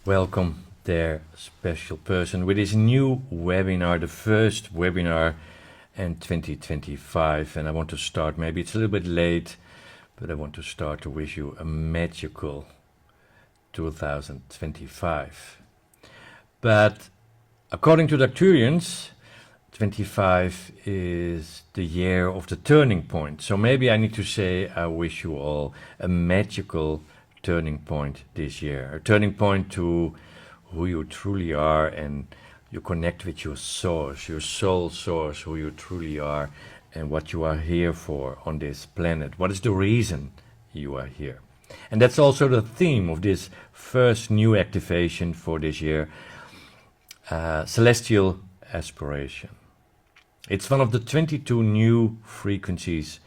Welcome there, special person, with this new webinar, the first webinar in 2025. And I want to start, maybe it's a little bit late, but I want to start to wish you a magical 2025. But according to the Arcturians, 25 is the year of the turning point. So maybe I need to say I wish you all a magical turning point this year. A turning point to who you truly are, and you connect with your source, your soul source, who you truly are and what you are here for on this planet. What is the reason you are here? And that's also the theme of this first new activation for this year, celestial aspiration. It's one of the 22 new frequencies,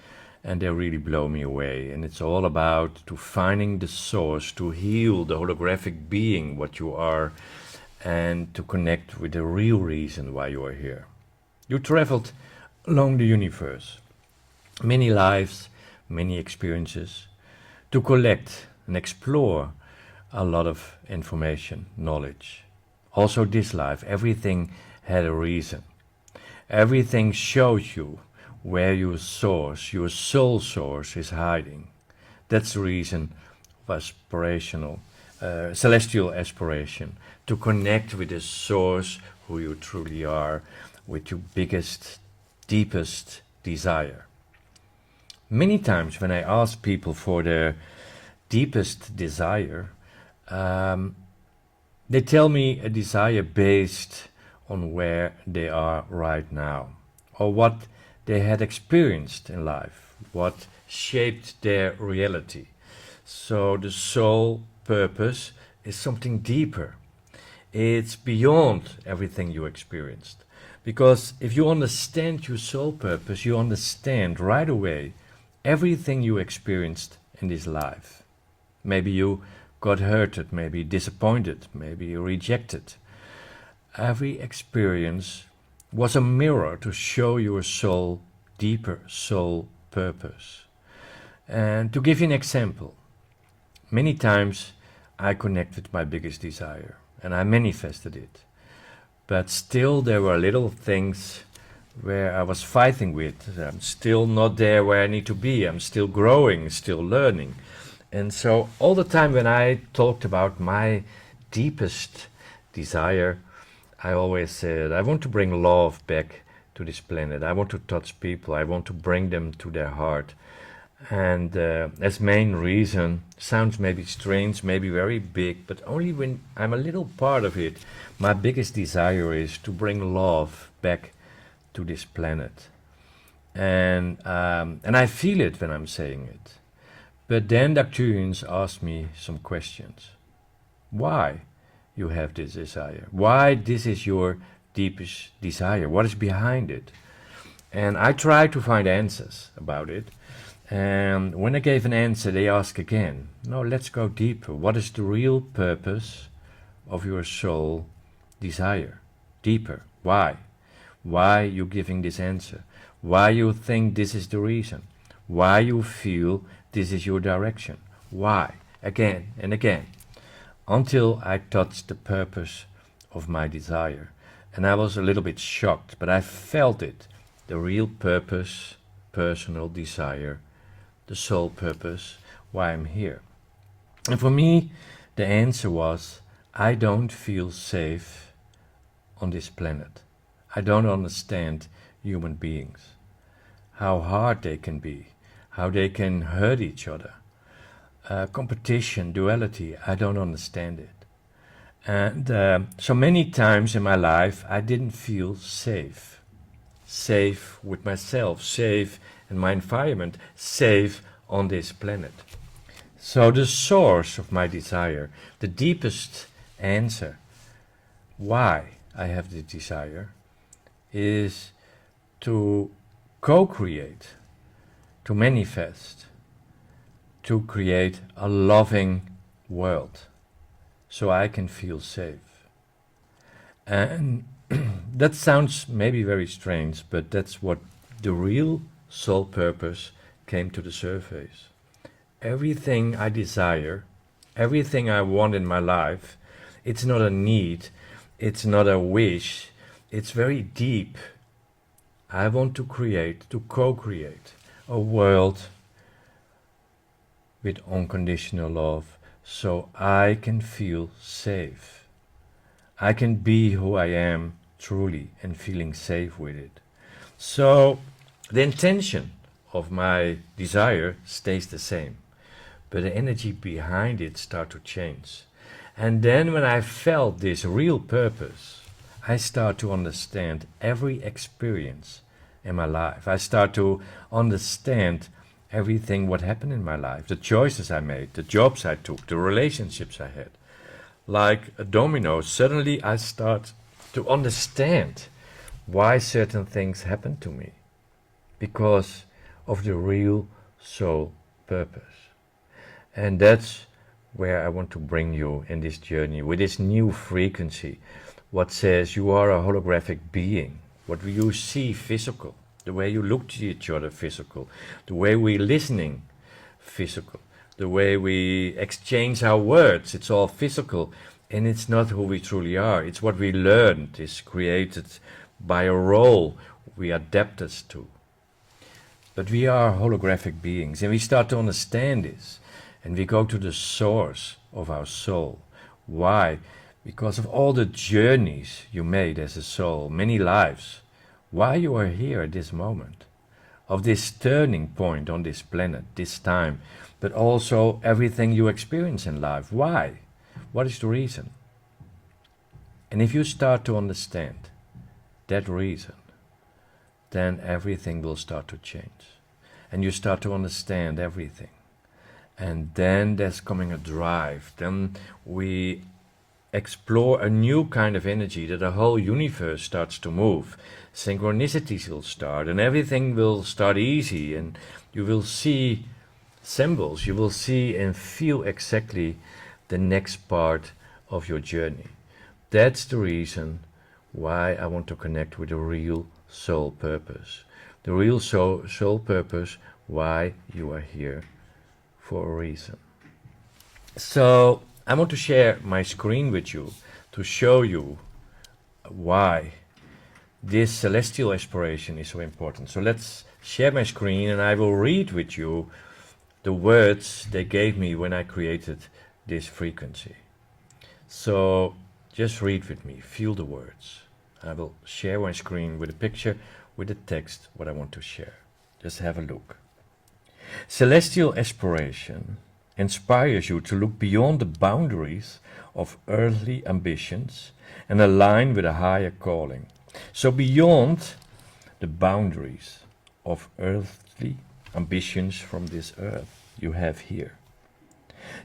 and they really blow me away. And it's all about to finding the source, to heal the holographic being, what you are, and to connect with the real reason why you are here. You traveled along the universe, many lives, many experiences, to collect and explore a lot of information, knowledge. Also this life, everything had a reason. Everything shows you where your source, your soul source is hiding. That's the reason of aspirational, celestial aspiration, to connect with the source, who you truly are, with your biggest, deepest desire. Many times when I ask people for their deepest desire, they tell me a desire based on where they are right now, or what they had experienced in life, what shaped their reality. So the soul purpose is something deeper. It's beyond everything you experienced. Because if you understand your soul purpose, you understand right away everything you experienced in this life. Maybe you got hurted, maybe disappointed, maybe rejected. Every experience was a mirror to show your soul, deeper soul purpose. And to give you an example, many times I connect with my biggest desire and I manifested it. But still there were little things where I was fighting with. I'm still not there where I need to be. I'm still growing, still learning. And so all the time when I talked about my deepest desire, I always said, I want to bring love back to this planet. I want to touch people. I want to bring them to their heart. And as main reason, sounds maybe strange, maybe very big, but only when I'm a little part of it. My biggest desire is to bring love back to this planet. And I feel it when I'm saying it. But then the Arcturians asked me some questions. Why you have this desire? Why this is your deepest desire? What is behind it? And I tried to find answers about it. And when I gave an answer, they asked again, no, let's go deeper. What is the real purpose of your soul desire? Deeper. Why? Why you giving this answer? Why you think this is the reason? Why you feel this is your direction? Why? Again and again. Until I touched the purpose of my desire. And I was a little bit shocked, but I felt it. The real purpose, personal desire, the soul purpose, why I'm here. And for me, the answer was, I don't feel safe on this planet. I don't understand human beings. How hard they can be, how they can hurt each other. Competition, duality, I don't understand it. And so many times in my life I didn't feel safe. Safe with myself, safe in my environment, safe on this planet. So the source of my desire, the deepest answer why I have the desire, is to co-create, to manifest, to create a loving world so I can feel safe. And that sounds maybe very strange, but that's what the real soul purpose came to the surface. Everything I desire, everything I want in my life It's not a need. It's not a wish. It's very deep. I want to create, to co-create a world with unconditional love, so I can feel safe. I can be who I am truly and feeling safe with it. So the intention of my desire stays the same, but the energy behind it starts to change. And then when I felt this real purpose, I start to understand every experience in my life. I start to understand everything what happened in my life, the choices I made, the jobs I took, the relationships I had. Like a domino, suddenly I start to understand why certain things happen to me, because of the real soul purpose. And that's where I want to bring you in this journey, with this new frequency, what says you are a holographic being, what you see physical, the way you look to each other physical, the way we're listening physical, the way we exchange our words, it's all physical, and it's not who we truly are. It's what we learned, is created by a role we adapted to. But we are holographic beings, and we start to understand this, and we go to the source of our soul. Why? Because of all the journeys you made as a soul, many lives, why you are here at this moment, of this turning point on this planet, this time, but also everything you experience in life. Why? What is the reason? And if you start to understand that reason, then everything will start to change. And you start to understand everything. And then there's coming a drive. Then we explore a new kind of energy, that the whole universe starts to move. Synchronicities will start, and everything will start easy, and you will see symbols, you will see and feel exactly the next part of your journey. That's the reason why I want to connect with the real soul purpose. The real soul purpose, why you are here, for a reason. So I want to share my screen with you to show you why this celestial aspiration is so important. So let's share my screen, and I will read with you the words they gave me when I created this frequency. So just read with me, feel the words. I will share my screen with a picture, with the text, what I want to share. Just have a look. Celestial aspiration inspires you to look beyond the boundaries of earthly ambitions and align with a higher calling. So beyond the boundaries of earthly ambitions from this earth you have here.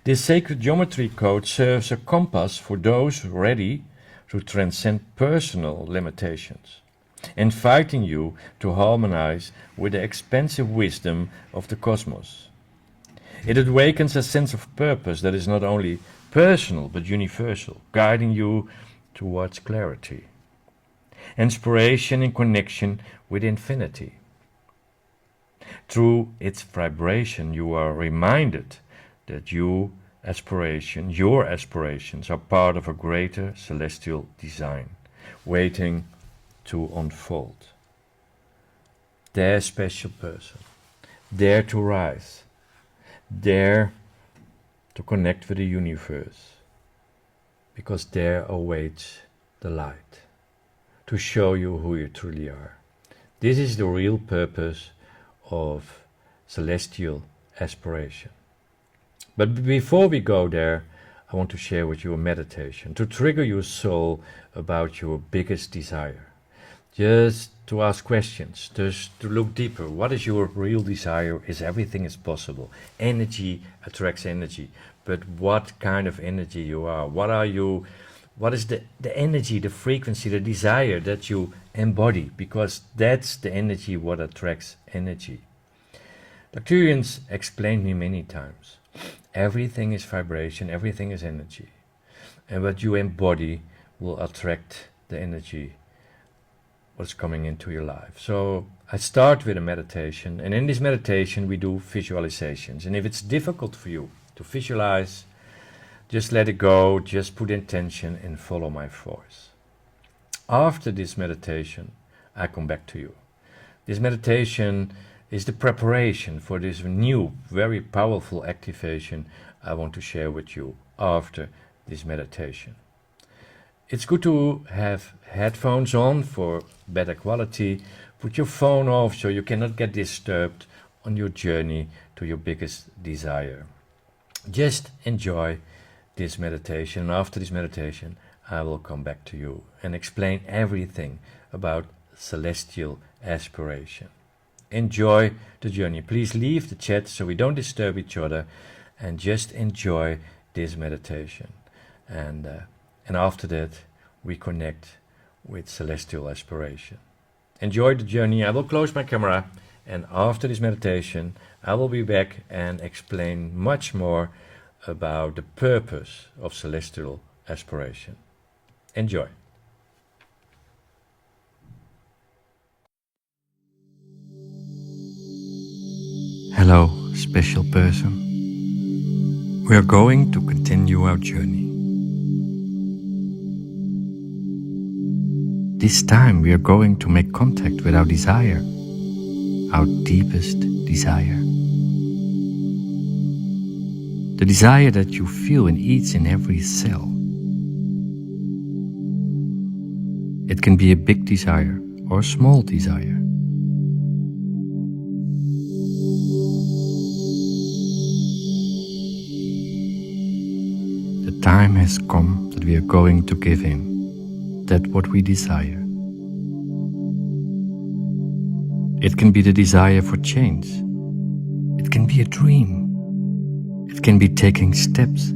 This sacred geometry code serves a compass for those ready to transcend personal limitations, inviting you to harmonize with the expansive wisdom of the cosmos. It awakens a sense of purpose that is not only personal but universal, guiding you towards clarity, inspiration and connection with infinity. Through its vibration, you are reminded that your aspirations are part of a greater celestial design, waiting to unfold. Their special person, dare to rise, dare to connect with the universe, because there awaits the light to show you who you truly are. This is the real purpose of celestial aspiration. But before we go there, I want to share with you a meditation to trigger your soul about your biggest desire. Just to ask questions, just to look deeper. What is your real desire? Is everything is possible? Energy attracts energy. But what kind of energy you are? What are you? What is the energy, the frequency, the desire that you embody? Because that's the energy what attracts energy. Arcturians explained me many times. Everything is vibration, everything is energy. And what you embody will attract the energy what's coming into your life. So I start with a meditation, and in this meditation we do visualizations. And if it's difficult for you to visualize, Just let it go, just put intention and follow my voice. After this meditation, I come back to you. This meditation is the preparation for this new, very powerful activation I want to share with you after this meditation. It's good to have headphones on for better quality. Put your phone off so you cannot get disturbed on your journey to your biggest desire. Just enjoy this meditation. After this meditation, I will come back to you and explain everything about celestial aspiration. Enjoy the journey. Please leave the chat so we don't disturb each other, and just enjoy this meditation. And after that, we connect with celestial aspiration. Enjoy the journey. I will close my camera, and after this meditation, I will be back and explain much more about the purpose of celestial aspiration. Enjoy. Hello, special person. We are going to continue our journey. This time we are going to make contact with our desire, our deepest desire. The desire that you feel in each and every cell. It can be a big desire or a small desire. The time has come that we are going to give in that what we desire. It can be the desire for change. It can be a dream. It can be taking steps.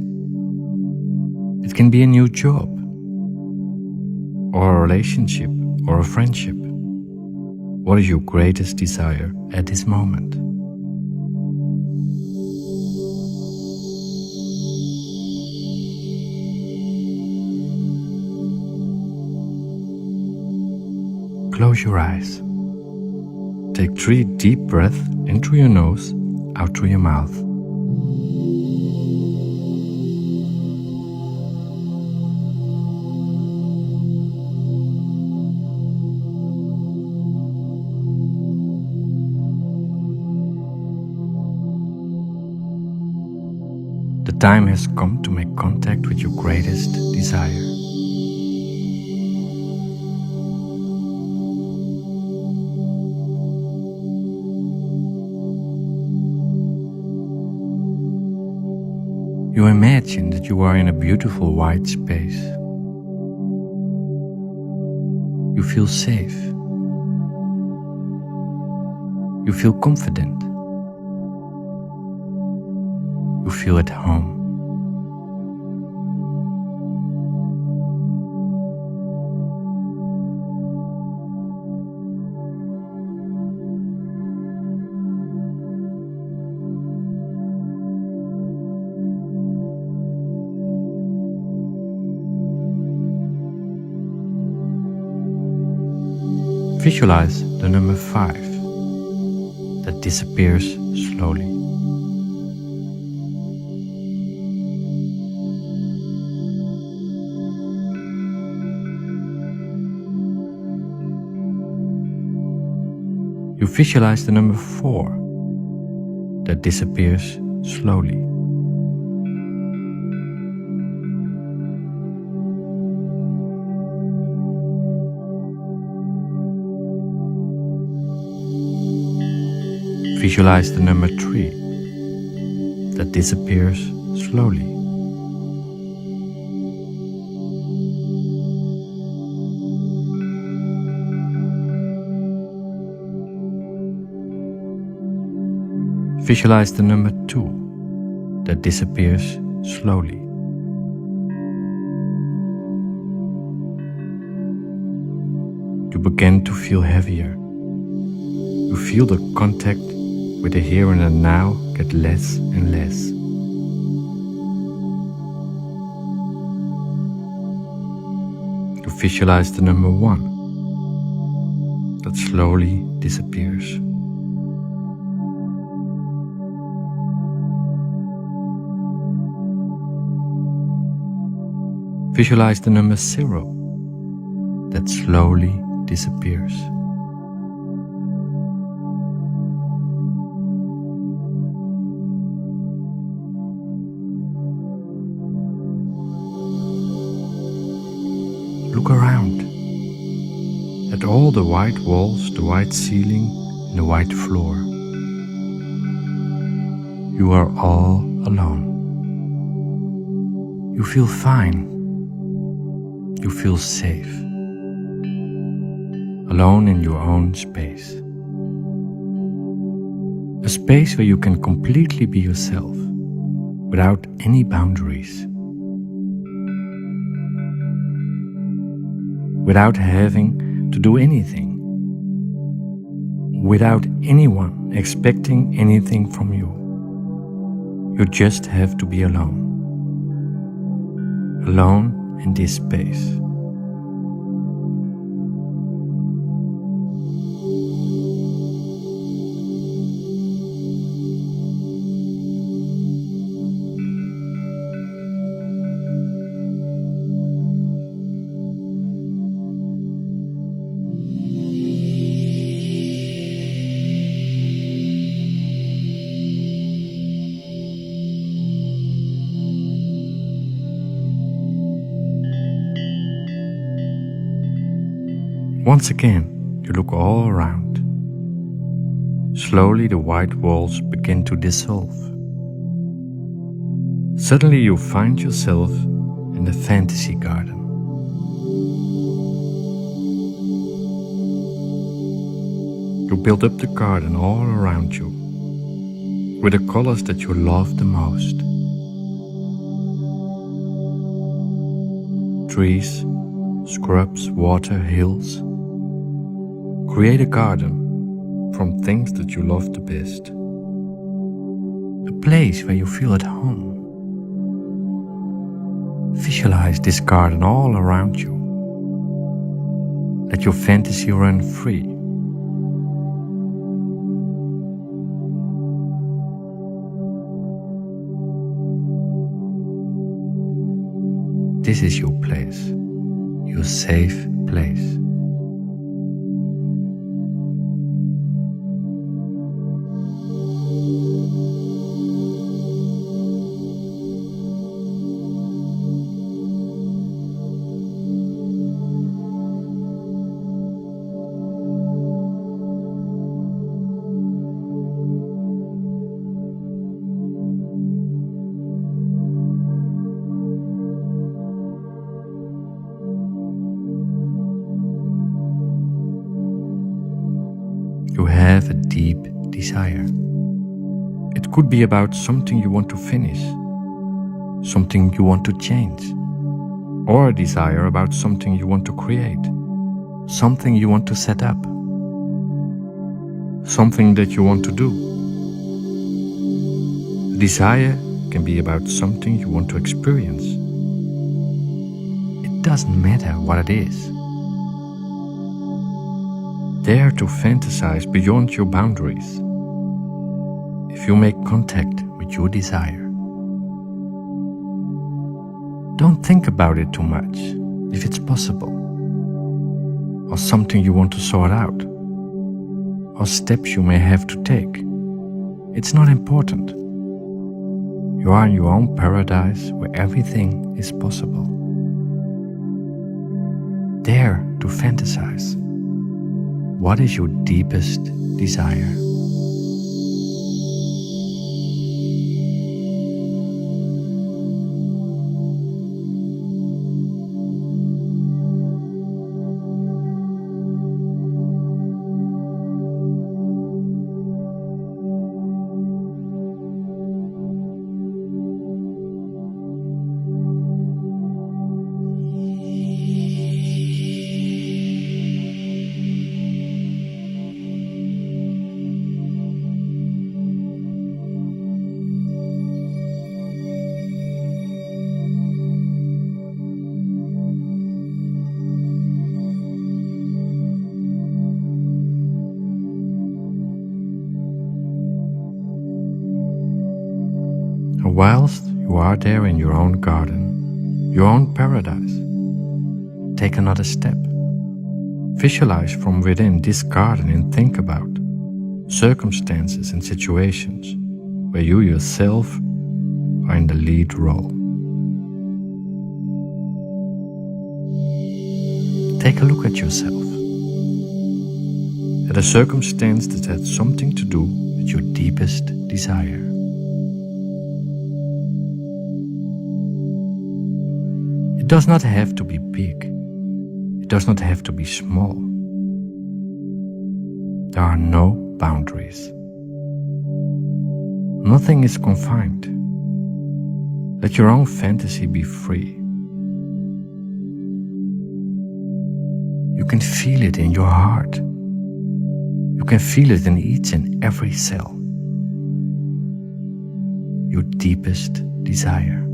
It can be a new job, or a relationship, or a friendship. What is your greatest desire at this moment? Close your eyes. Take 3 deep breaths in through your nose, out through your mouth. The time has come to make contact with your greatest desire. You imagine that you are in a beautiful white space. You feel safe. You feel confident. You feel at home. Visualize the number 5 that disappears slowly. You visualize the number 4 that disappears slowly. Visualize the number 3 that disappears slowly. Visualize the number 2 that disappears slowly. You begin to feel heavier. You feel the contact with the here and the now get less and less. You visualize the number 1 that slowly disappears. Visualize the number 0 that slowly disappears. Look around at all the white walls, the white ceiling, and the white floor. You are all alone. You feel fine. You feel safe. Alone in your own space. A space where you can completely be yourself, without any boundaries. Without having to do anything. Without anyone expecting anything from you. You just have to be alone. Alone in this space. Once again, you look all around. Slowly the white walls begin to dissolve. Suddenly you find yourself in a fantasy garden. You build up the garden all around you, with the colors that you love the most. Trees, scrubs, water, hills. Create a garden from things that you love the best. A place where you feel at home. Visualize this garden all around you. Let your fantasy run free. This is your place, your safe place. You have a deep desire. It could be about something you want to finish, something you want to change, or a desire about something you want to create, something you want to set up, something that you want to do. A desire can be about something you want to experience. It doesn't matter what it is. Dare to fantasize beyond your boundaries. If you make contact with your desire. Don't think about it too much, if it's possible. Or something you want to sort out. Or steps you may have to take. It's not important. You are in your own paradise where everything is possible. Dare to fantasize. What is your deepest desire? Whilst you are there in your own garden, your own paradise. Take another step. Visualize from within this garden and think about circumstances and situations where you yourself are in the lead role. Take a look at yourself, at a circumstance that had something to do with your deepest desire. It does not have to be big. It does not have to be small. There are no boundaries. Nothing is confined. Let your own fantasy be free. You can feel it in your heart. You can feel it in each and every cell. Your deepest desire.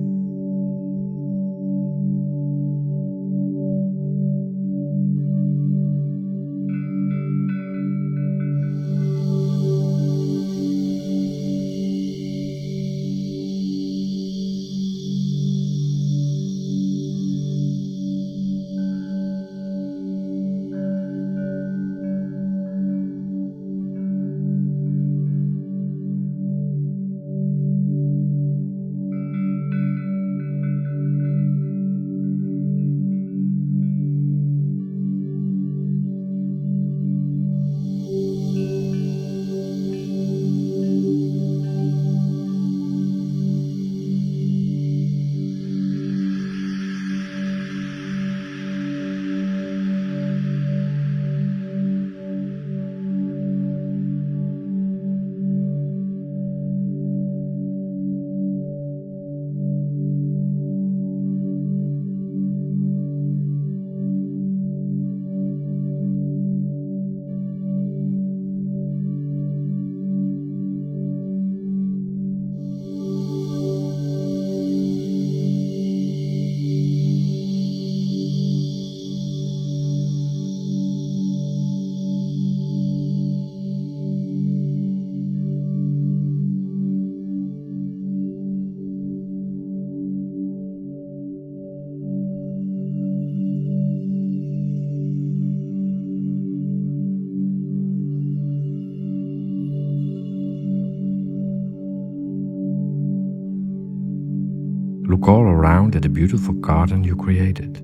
Look all around at the beautiful garden you created.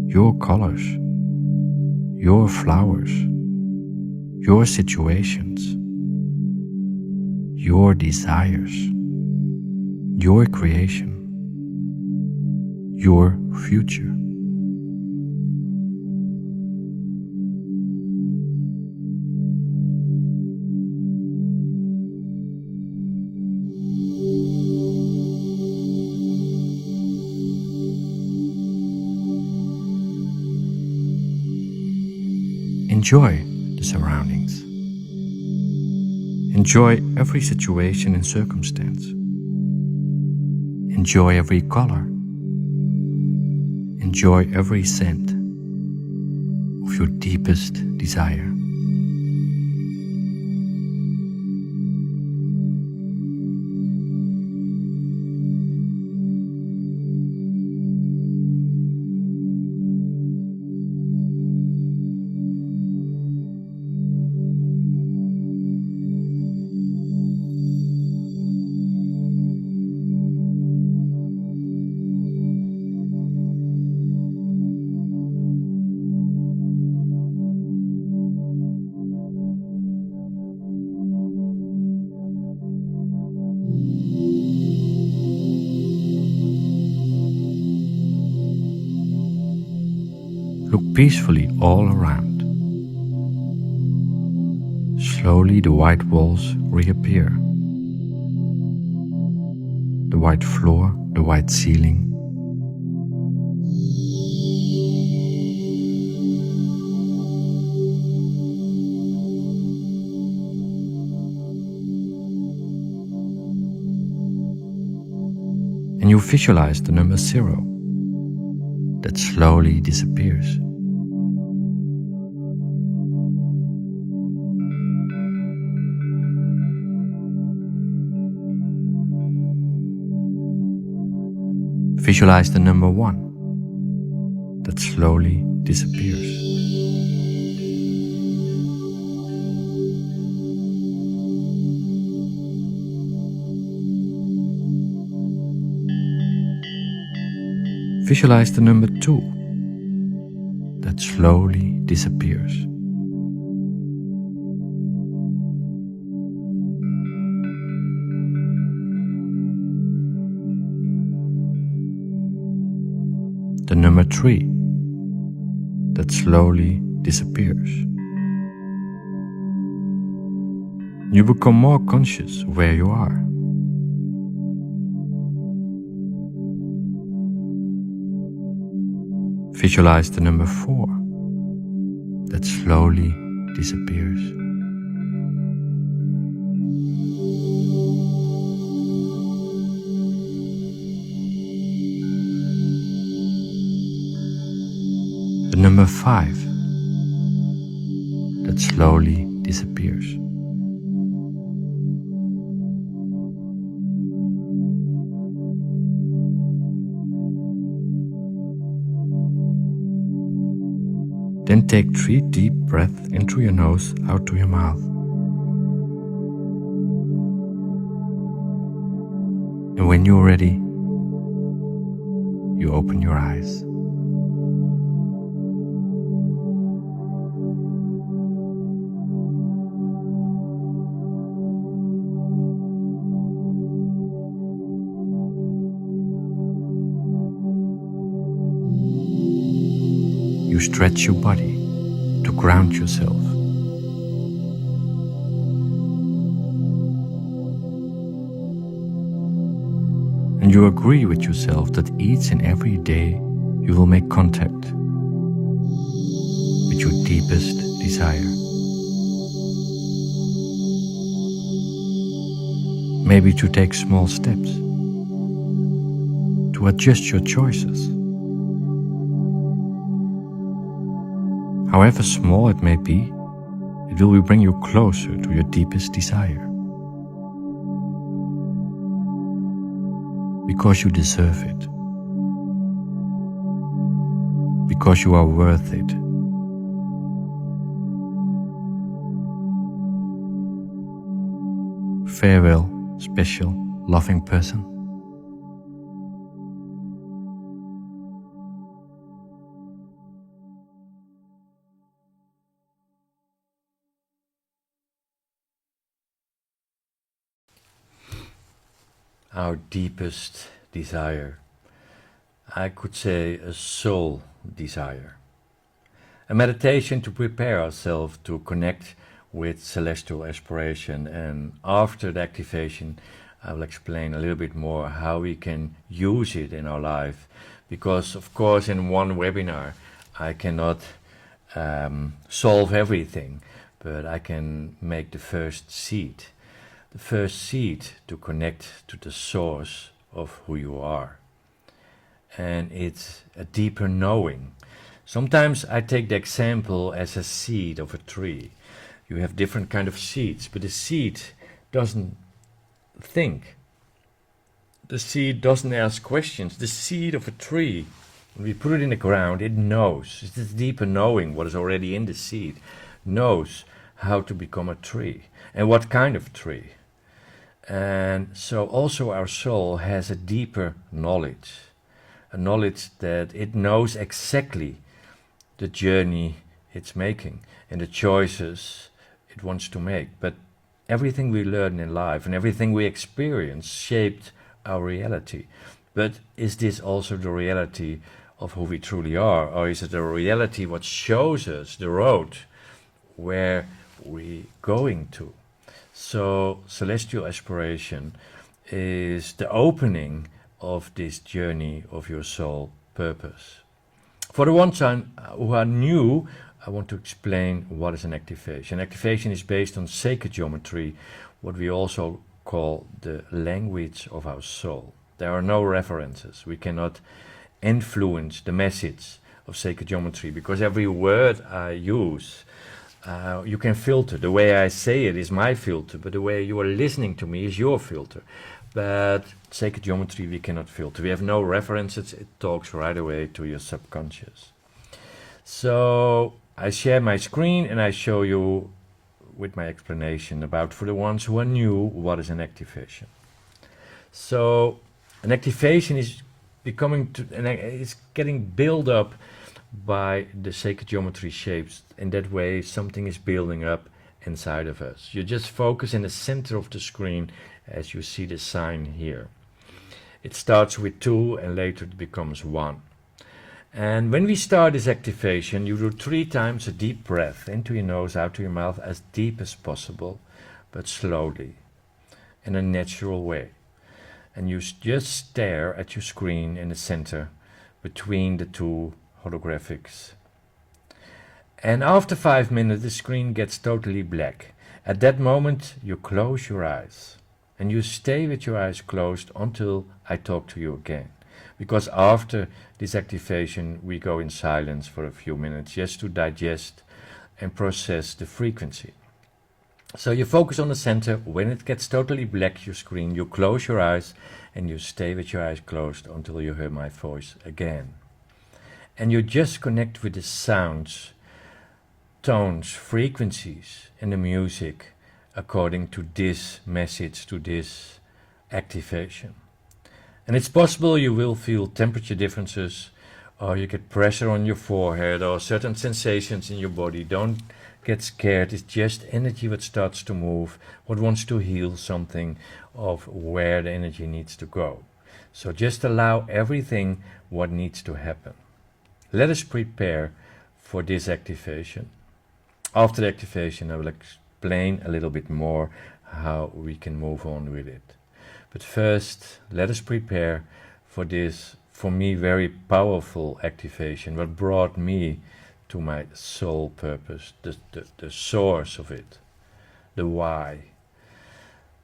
Your colors, your flowers, your situations, your desires, your creation, your future. Enjoy the surroundings. Enjoy every situation and circumstance. Enjoy every color. Enjoy every scent of your deepest desire. Look peacefully all around. Slowly the white walls reappear. The white floor, the white ceiling. And you visualize the number 0 that slowly disappears. Visualize the number 1 that slowly disappears. Visualize the number 2 that slowly disappears. The number 3 that slowly disappears. You become more conscious where you are. Visualize the number 4 that slowly disappears. The number 5 that slowly disappears. Then take 3 deep breaths in through your nose, out through your mouth. And when you're ready, you open your eyes. You stretch your body to ground yourself. And you agree with yourself that each and every day you will make contact with your deepest desire. Maybe to take small steps, to adjust your choices. However small it may be, it will bring you closer to your deepest desire. Because you deserve it. Because you are worth it. Farewell, special, loving person. Our deepest desire. I could say a soul desire. A meditation to prepare ourselves to connect with celestial aspiration, and after the activation I will explain a little bit more how we can use it in our life, because of course in one webinar I cannot solve everything, but I can make the first seed. The first seed to connect to the source of who you are. And it's a deeper knowing. Sometimes I take the example as a seed of a tree. You have different kind of seeds, but the seed doesn't think. The seed doesn't ask questions. The seed of a tree, when we put it in the ground, it knows. It's this deeper knowing what is already in the seed. Knows how to become a tree. And what kind of tree. And so also our soul has a deeper knowledge. A knowledge that it knows exactly the journey it's making and the choices it wants to make. But everything we learn in life and everything we experience shaped our reality. But is this also the reality of who we truly are? Or is it a reality what shows us the road where we're going to? So celestial aspiration is the opening of this journey of your soul purpose. For the ones who are new, I want to explain what is an activation. Activation is based on sacred geometry, what we also call the language of our soul. There are no references. We cannot influence the message of sacred geometry because every word I use you can filter. The way I say it is my filter, but the way you are listening to me is your filter. but sacred geometry we cannot filter. We have no references, it talks right away to your subconscious. So I share my screen and I show you with my explanation about, for the ones who are new, what is an activation. So an activation is it's getting built up by the sacred geometry shapes. In that way something is building up inside of us. You just focus in the center of the screen as you see the sign here. It starts with 2 and later it becomes 1. And when we start this activation, you do 3 times a deep breath into your nose, out to your mouth, as deep as possible, but slowly, in a natural way. And you just stare at your screen in the center between the 2 holographics. And after 5 minutes the screen gets totally black. At that moment you close your eyes and you stay with your eyes closed until I talk to you again. Because after this activation we go in silence for a few minutes just to digest and process the frequency. So you focus on the center. When it gets totally black, your screen, you close your eyes and you stay with your eyes closed until you hear my voice again. And you just connect with the sounds, tones, frequencies in the music according to this message, to this activation. And it's possible you will feel temperature differences, or you get pressure on your forehead, or certain sensations in your body. Don't get scared, it's just energy that starts to move, what wants to heal something of where the energy needs to go. So just allow everything what needs to happen. Let us prepare for this activation. After the activation I will explain a little bit more how we can move on with it. But first let us prepare for this, for me, very powerful activation, what brought me to my soul purpose, the source of it, the why.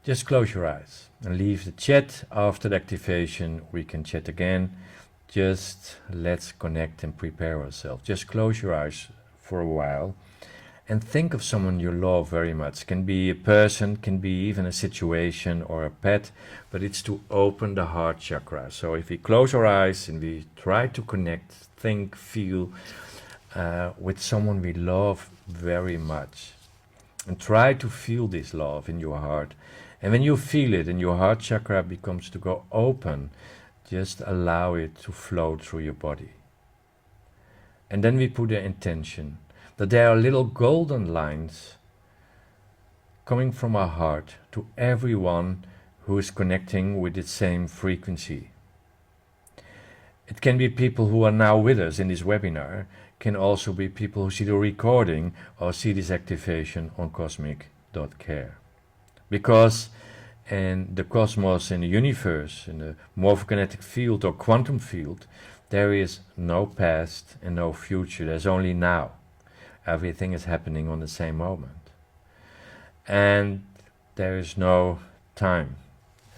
Just close your eyes and leave the chat. After the activation we can chat again. Just let's connect and prepare ourselves. Just close your eyes for a while and think of someone you love very much. Can be a person, can be even a situation or a pet, but it's to open the heart chakra. So if we close our eyes and we try to connect, think, feel with someone we love very much, and try to feel this love in your heart. And when you feel it and your heart chakra becomes to go open, just allow it to flow through your body. And then we put the intention that there are little golden lines coming from our heart to everyone who is connecting with the same frequency. It can be people who are now with us in this webinar, can also be people who see the recording or see this activation on cosmic.care. Because in the cosmos, in the universe, in the morphokinetic field or quantum field, there is no past and no future, there's only now. Everything is happening on the same moment. And there is no time,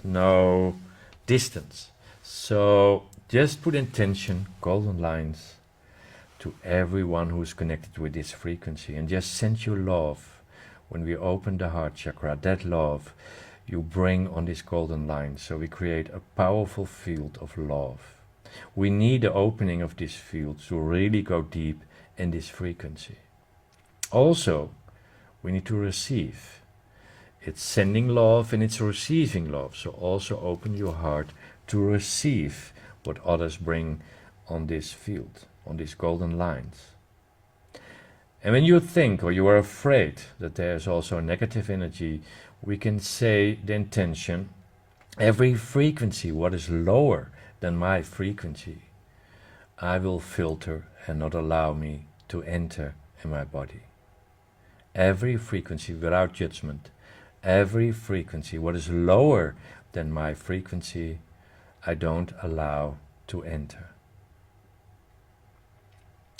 no distance. So just put intention, golden lines, to everyone who is connected with this frequency, and just send your love. When we open the heart chakra, that love you bring on this golden line. So we create a powerful field of love. We need the opening of this field to really go deep in this frequency. Also, we need to receive. It's sending love and it's receiving love. So also open your heart to receive what others bring on this field, on these golden lines. And when you think or you are afraid that there's also negative energy, we can say the intention, every frequency what is lower than my frequency, I will filter and not allow me to enter in my body. Every frequency without judgment, every frequency what is lower than my frequency, I don't allow to enter.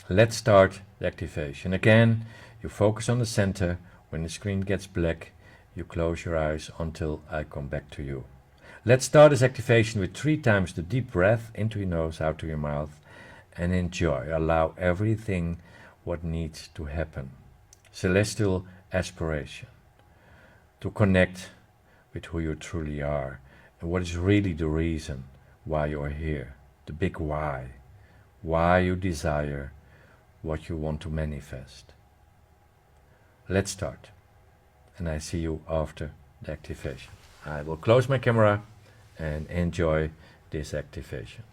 Let's start the activation. Again, you focus on the center. When the screen gets black, you close your eyes until I come back to you. Let's start this activation with 3 times the deep breath into your nose, out to your mouth, and enjoy. Allow everything what needs to happen. Celestial aspiration to connect with who you truly are And what is really the reason why you're here? The big why. Why you desire what you want to manifest. Let's start. And I see you after the activation. I will close my camera and enjoy this activation.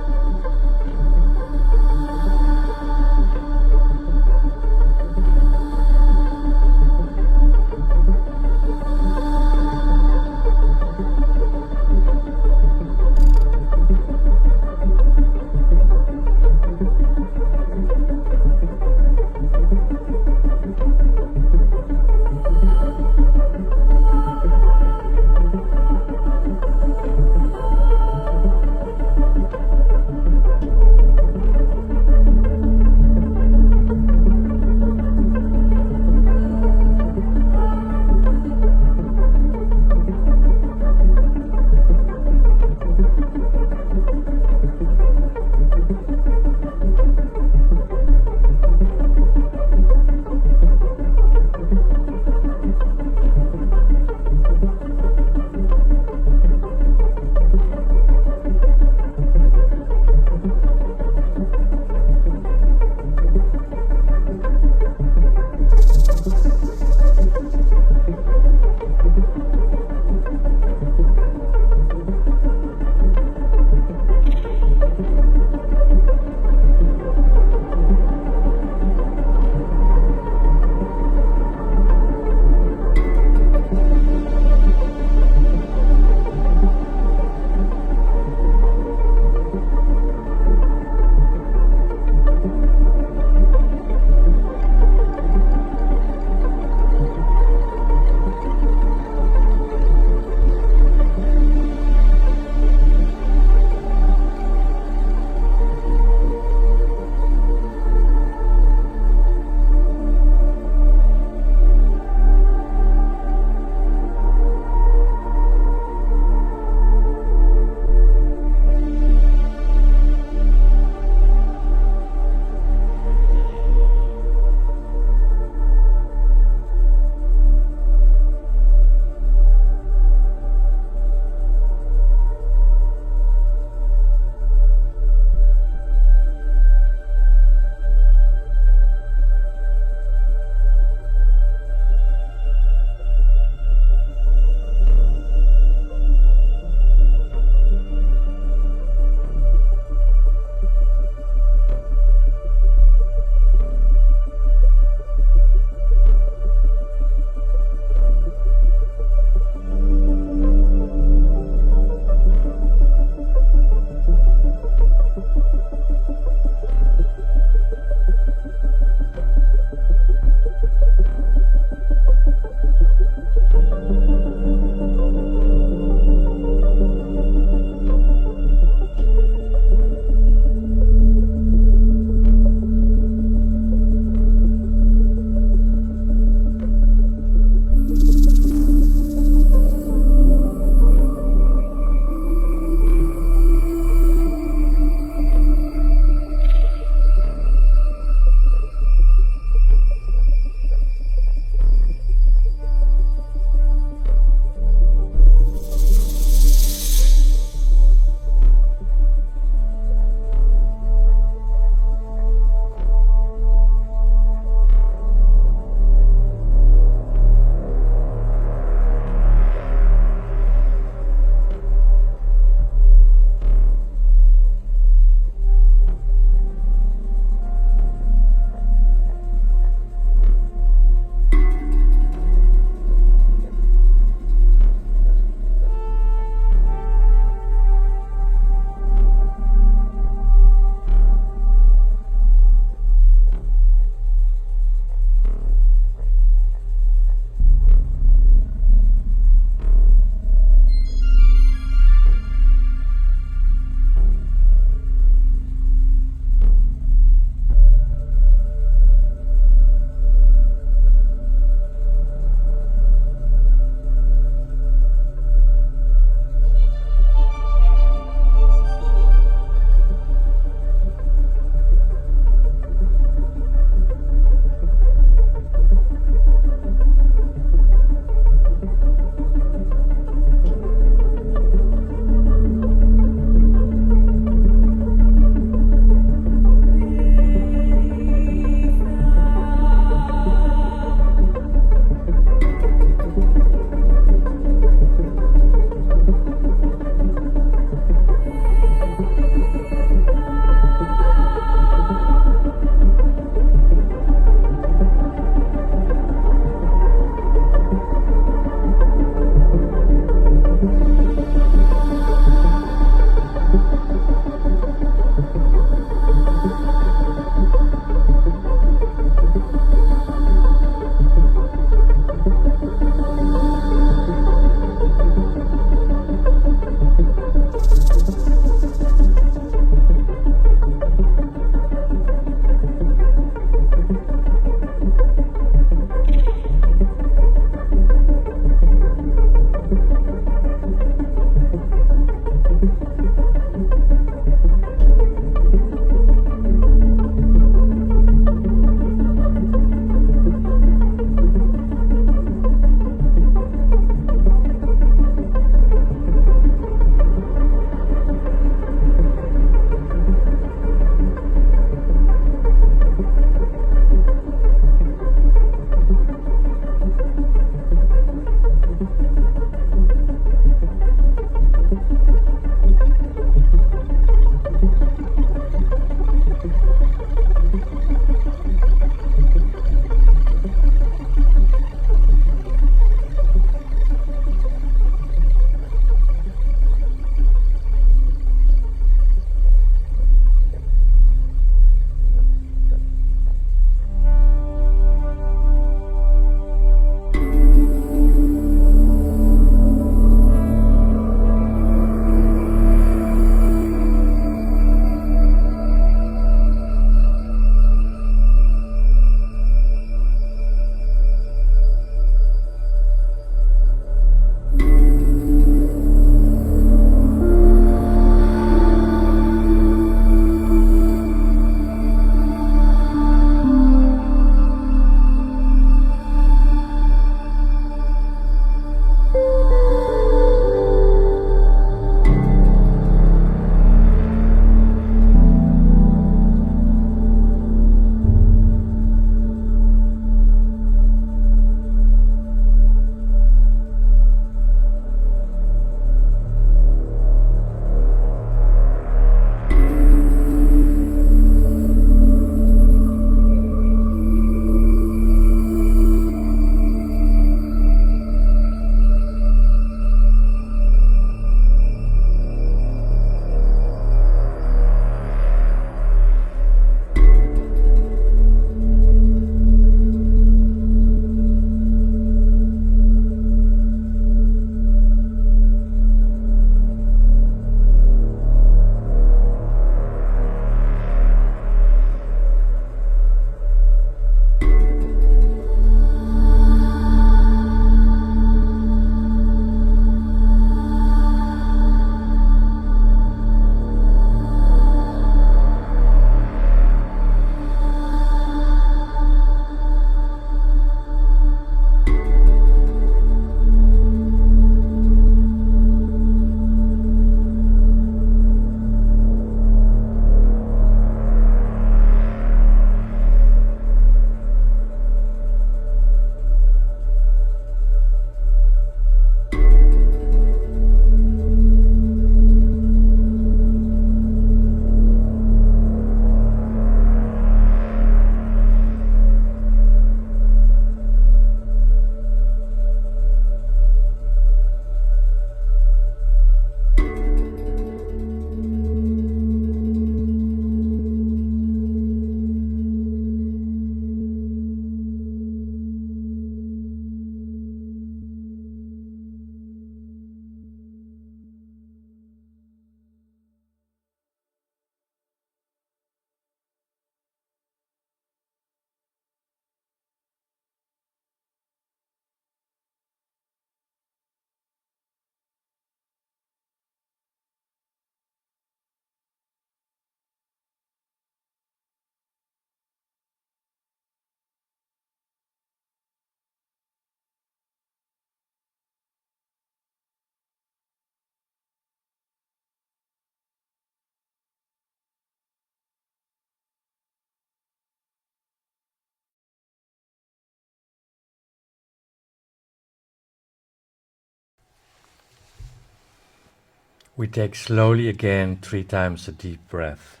We take slowly again 3 times a deep breath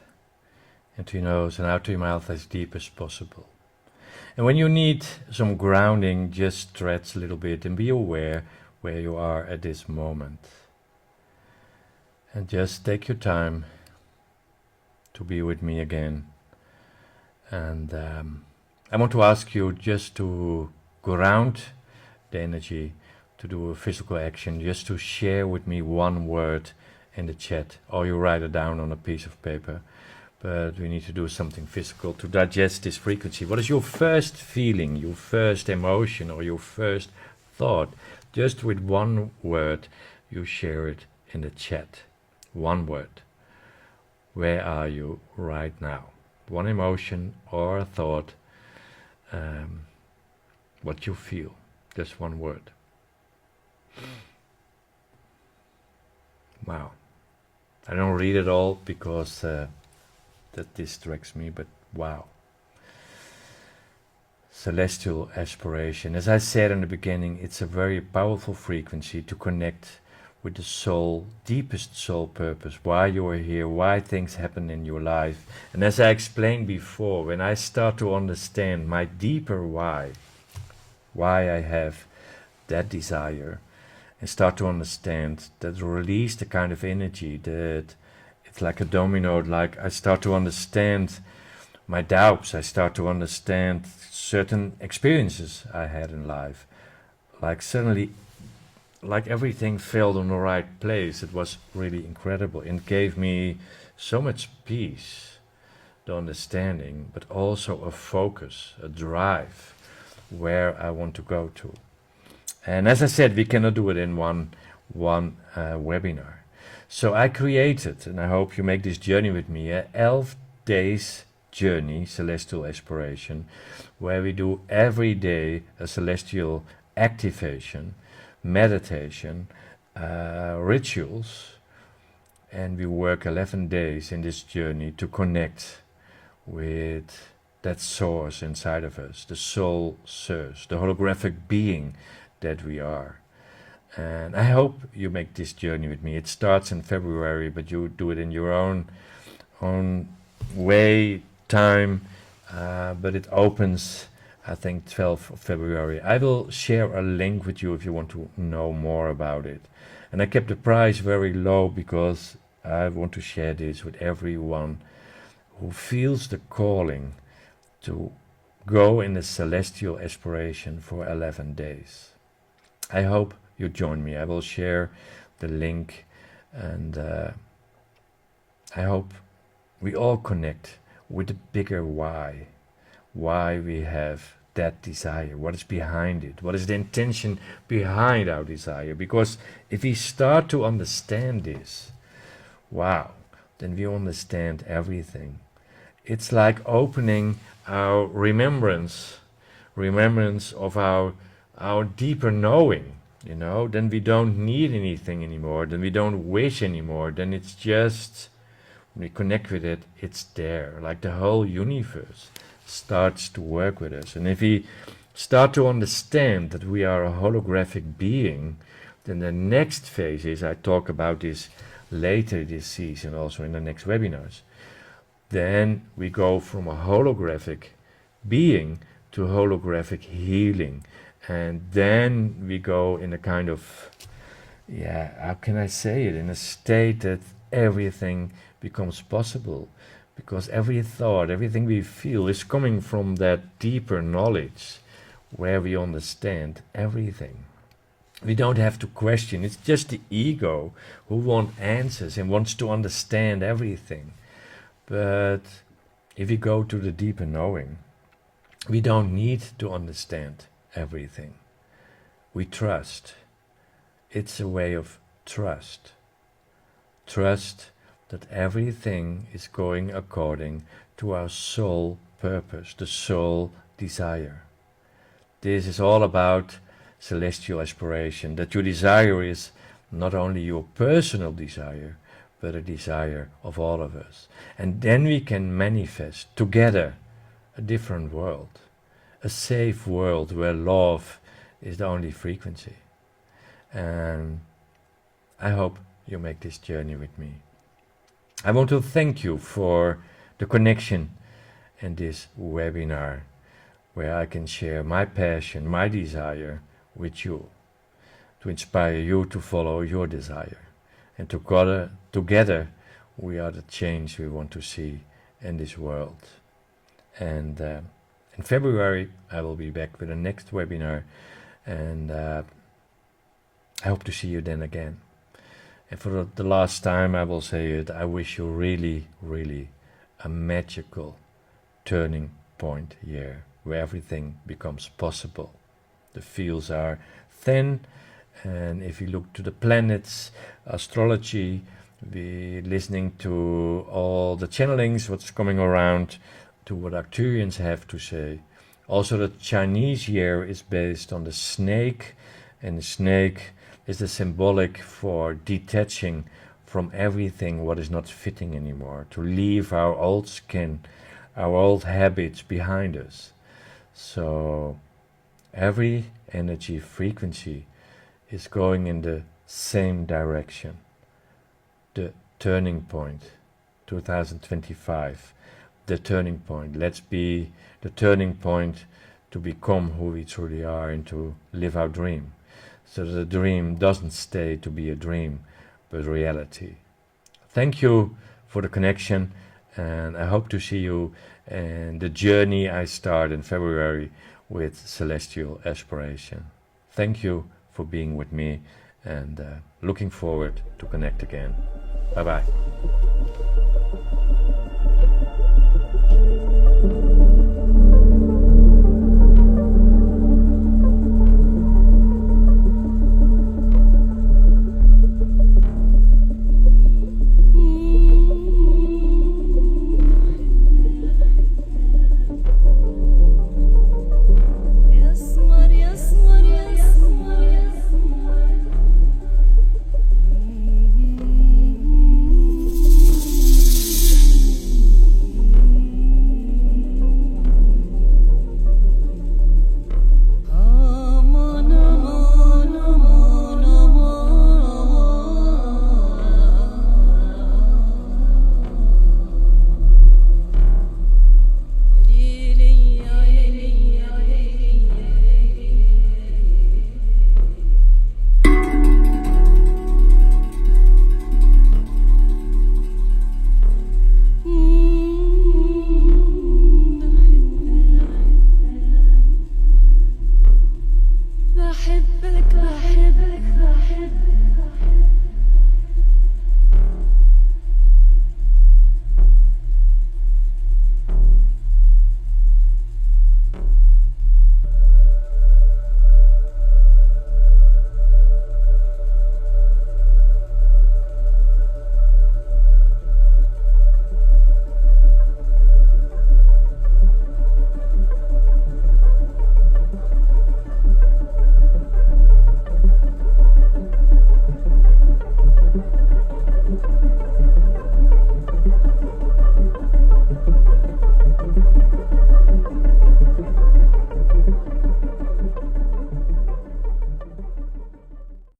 into your nose and out to your mouth as deep as possible. And when you need some grounding, just stretch a little bit and be aware where you are at this moment. And just take your time to be with me again. And I want to ask you just to ground the energy, to do a physical action, just to share with me one word in the chat, or you write it down on a piece of paper. But we need to do something physical to digest this frequency. What is your first feeling, your first emotion, or your first thought? Just with one word, you share it in the chat. One word. Where are you right now? One emotion or a thought, what you feel. Just one word. Wow. I don't read it all because that distracts me, but wow. Celestial aspiration. As I said in the beginning, it's a very powerful frequency to connect with the soul, deepest soul purpose, why you are here, why things happen in your life. And as I explained before, when I start to understand my deeper why I have that desire, and start to understand that, release the kind of energy that it's like a domino, like I start to understand my doubts, I start to understand certain experiences I had in life, like suddenly, like everything fell in the right place. It was really incredible and gave me so much peace, the understanding, but also a focus, a drive where I want to go to. And as I said, we cannot do it in one webinar. So I created, and I hope you make this journey with me, a 11 days journey, celestial aspiration, where we do every day a celestial activation, meditation, rituals, and we work 11 days in this journey to connect with that source inside of us, the soul source, the holographic being that we are. And I hope you make this journey with me. It starts in February, but you do it in your own way, time, but it opens, I think, 12th of February. I will share a link with you if you want to know more about it. And I kept the price very low because I want to share this with everyone who feels the calling to go in the celestial aspiration for 11 days. I hope you join me. I will share the link, and I hope we all connect with the bigger why we have that desire, what is behind it, what is the intention behind our desire. Because if we start to understand this, wow, then we understand everything. It's like opening our remembrance of our deeper knowing, you know. Then we don't need anything anymore, then we don't wish anymore, then it's just, when we connect with it, it's there, like the whole universe starts to work with us. And if we start to understand that we are a holographic being, then the next phase is, I talk about this later this season, also in the next webinars, then we go from a holographic being to holographic healing. And then we go in a kind of, how can I say it, in a state that everything becomes possible. Because every thought, everything we feel is coming from that deeper knowledge where we understand everything. We don't have to question. It's just the ego who wants answers and wants to understand everything. But if we go to the deeper knowing, we don't need to understand everything. We trust. It's a way of trust. Trust that everything is going according to our soul purpose, the soul desire. This is all about celestial aspiration, that your desire is not only your personal desire, but a desire of all of us. And then we can manifest together a different world, a safe world where love is the only frequency. And I hope you make this journey with me. I want to thank you for the connection in this webinar, where I can share my passion, my desire with you, to inspire you to follow your desire. And together we are the change we want to see in this world. And in February I will be back with the next webinar, and I hope to see you then again. And for the last time I will say it, I wish you really, really a magical turning point year, where everything becomes possible. The fields are thin, and if you look to the planets, astrology, we're listening to all the channelings, what's coming around, to what Arcturians have to say. Also the Chinese year is based on the snake, and the snake is the symbolic for detaching from everything what is not fitting anymore, to leave our old skin, our old habits behind us. So every energy frequency is going in the same direction. The turning point, 2025, the turning point. Let's be the turning point to become who we truly are and to live our dream. So the dream doesn't stay to be a dream, but reality. Thank you for the connection, and I hope to see you in the journey I start in February with Celestial Aspiration. Thank you for being with me, and looking forward to connect again. Bye bye.